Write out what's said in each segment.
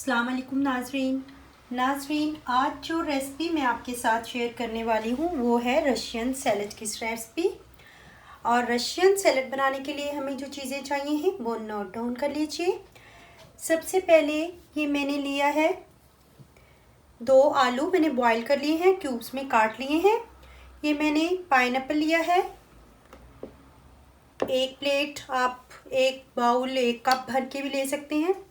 अस्सलाम वालेकुम नाजरीन, आज जो रेसिपी मैं आपके साथ शेयर करने वाली हूँ वो है रशियन सैलड की रेसिपी। और रशियन सैलड बनाने के लिए हमें जो चीज़ें चाहिए हैं वो नोट डाउन कर लीजिए। सबसे पहले ये मैंने लिया है 2 आलू, मैंने बॉईल कर लिए हैं, क्यूब्स में काट लिए हैं। ये मैंने पाइनएप्पल लिया है, 1 प्लेट, आप 1 बाउल 1 कप भर के भी ले सकते हैं।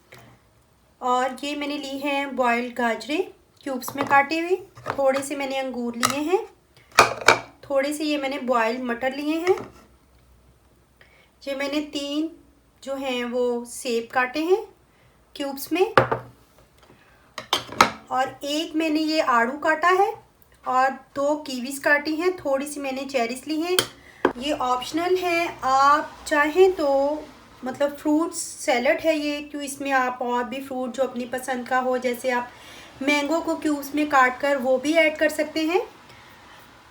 और ये मैंने ली है बॉइल्ड गाजरें क्यूब्स में काटे हुए, थोड़े से मैंने अंगूर लिए हैं, थोड़े से ये मैंने बॉइल्ड मटर लिए हैं। ये मैंने 3 जो हैं वो सेब काटे हैं क्यूब्स में, और 1 मैंने ये आड़ू काटा है, और 2 कीवीज काटी हैं, थोड़ी सी मैंने चेरीज ली हैं। ये ऑप्शनल है, आप चाहें तो मतलब फ्रूट्स सैलड है ये, क्यों इसमें आप और भी फ्रूट जो अपनी पसंद का हो, जैसे आप मैंगो को क्यूब्स में काट कर वो भी ऐड कर सकते हैं।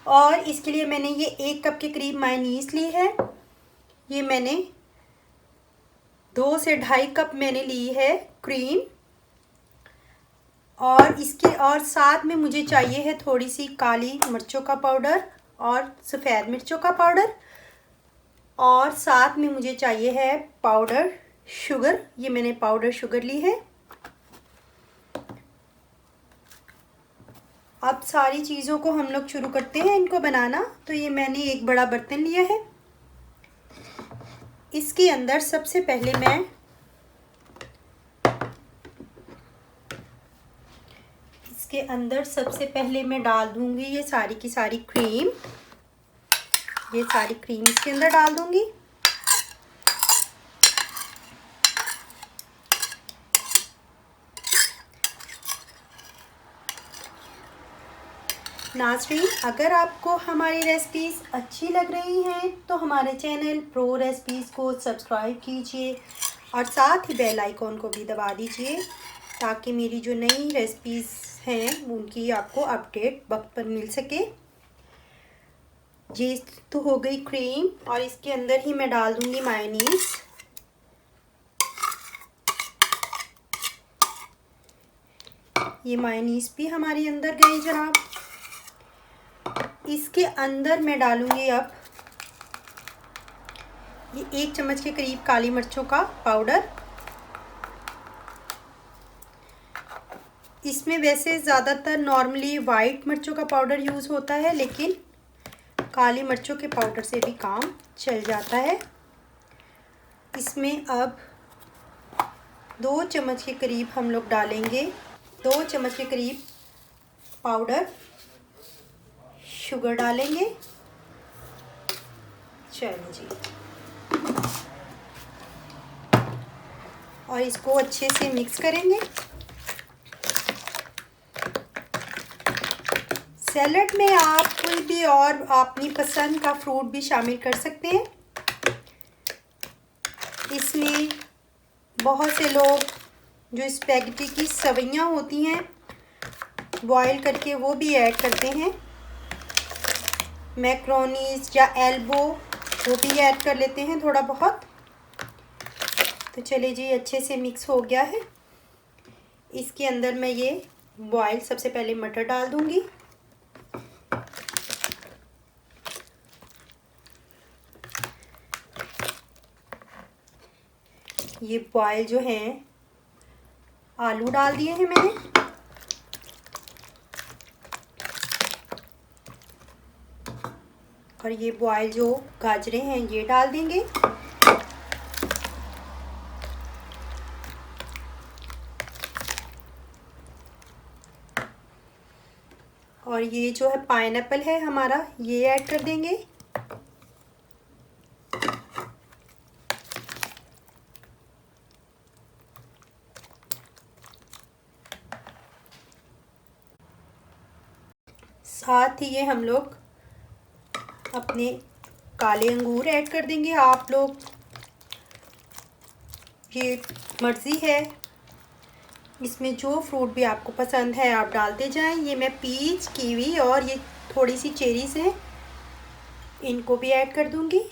और इसके लिए मैंने ये 1 कप के करीब मायोनीज ली है। ये मैंने 2 से 2.5 कप मैंने ली है क्रीम, और इसके और साथ में मुझे चाहिए है थोड़ी सी काली मिर्चों का पाउडर और सफ़ेद मिर्चों का पाउडर, और साथ में मुझे चाहिए है पाउडर शुगर। ये मैंने पाउडर शुगर ली है। अब सारी चीज़ों को हम लोग शुरू करते हैं इनको बनाना। तो ये मैंने एक बड़ा बर्तन लिया है, इसके अंदर सबसे पहले मैं डाल दूंगी ये सारी की सारी क्रीम। ये सारी क्रीम इसके अंदर डाल दूंगी। नाज़रीन, अगर आपको हमारी रेसिपीज़ अच्छी लग रही हैं तो हमारे चैनल प्रो रेसिपीज़ को सब्सक्राइब कीजिए, और साथ ही बेल आइकॉन को भी दबा दीजिए, ताकि मेरी जो नई रेसिपीज़ हैं उनकी आपको अपडेट वक्त पर मिल सके। ये तो हो गई क्रीम, और इसके अंदर ही मैं डाल दूंगी मायोनीज़। ये मायोनीज़ भी हमारी अंदर गई जनाब। इसके अंदर मैं डालूंगी अब ये 1 चम्मच के करीब काली मिर्चों का पाउडर। इसमें वैसे ज़्यादातर नॉर्मली वाइट मिर्चों का पाउडर यूज़ होता है, लेकिन काली मिर्चों के पाउडर से भी काम चल जाता है। इसमें अब 2 चम्मच के करीब हम लोग डालेंगे, 2 चम्मच के करीब पाउडर शुगर डालेंगे। चलो जी, और इसको अच्छे से मिक्स करेंगे। सैलड में आप कोई भी और अपनी पसंद का फ्रूट भी शामिल कर सकते हैं। इसमें बहुत से लोग जो स्पैगेटी की सवैयाँ होती हैं बॉईल करके वो भी ऐड करते हैं, मैक्रोनीज या एल्बो वो भी ऐड कर लेते हैं थोड़ा बहुत। तो चलिए जी, अच्छे से मिक्स हो गया है। इसके अंदर मैं ये बॉईल सबसे पहले मटर डाल दूंगी। ये बॉईल जो हैं आलू डाल दिए हैं मैंने, और ये बॉईल जो गाजरें हैं ये डाल देंगे। और ये जो है पाइनएप्पल है हमारा, ये ऐड कर देंगे। साथ ही ये हम लोग अपने काले अंगूर ऐड कर देंगे। आप लोग ये मर्ज़ी है, इसमें जो फ्रूट भी आपको पसंद है आप डालते जाएं। ये मैं पीच, कीवी और ये थोड़ी सी चेरीज़ हैं, इनको भी ऐड कर दूंगी।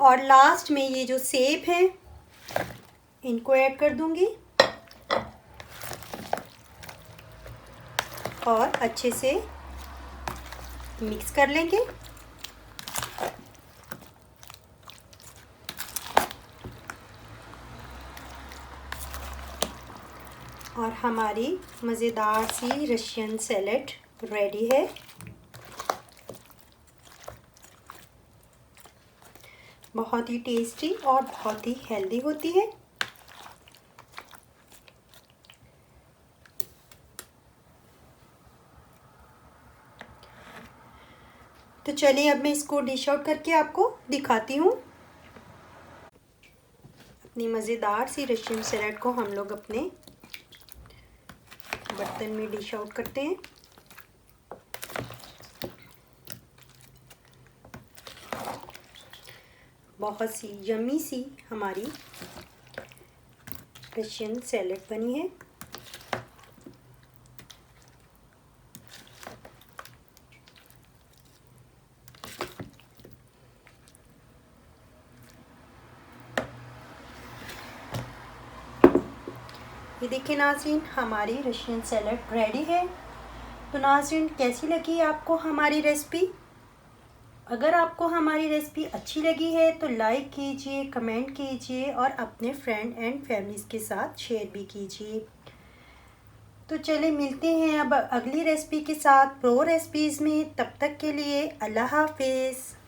और लास्ट में ये जो सेब है इनको ऐड कर दूंगी और अच्छे से मिक्स कर लेंगे। और हमारी मज़ेदार सी रशियन सैलेड रेडी है। बहुत ही टेस्टी और बहुत ही हेल्दी होती है। तो चलिए अब मैं इसको डिश आउट करके आपको दिखाती हूँ। अपनी मज़ेदार सी रशियन सैलेड को हम लोग अपने बर्तन में डिश आउट करते हैं। बहुत सी यम्मी सी हमारी रशियन सैलेड बनी है। ये देखिए नाज़रीन, हमारी रशियन सैलेड रेडी है। तो नाज़रीन, कैसी लगी आपको हमारी रेसिपी? अगर आपको हमारी रेसिपी अच्छी लगी है तो लाइक कीजिए, कमेंट कीजिए और अपने फ्रेंड एंड फैमिलीज़ के साथ शेयर भी कीजिए। तो चलिए मिलते हैं अब अगली रेसिपी के साथ प्रो रेसिपीज़ में। तब तक के लिए अल्लाह हाफिज़।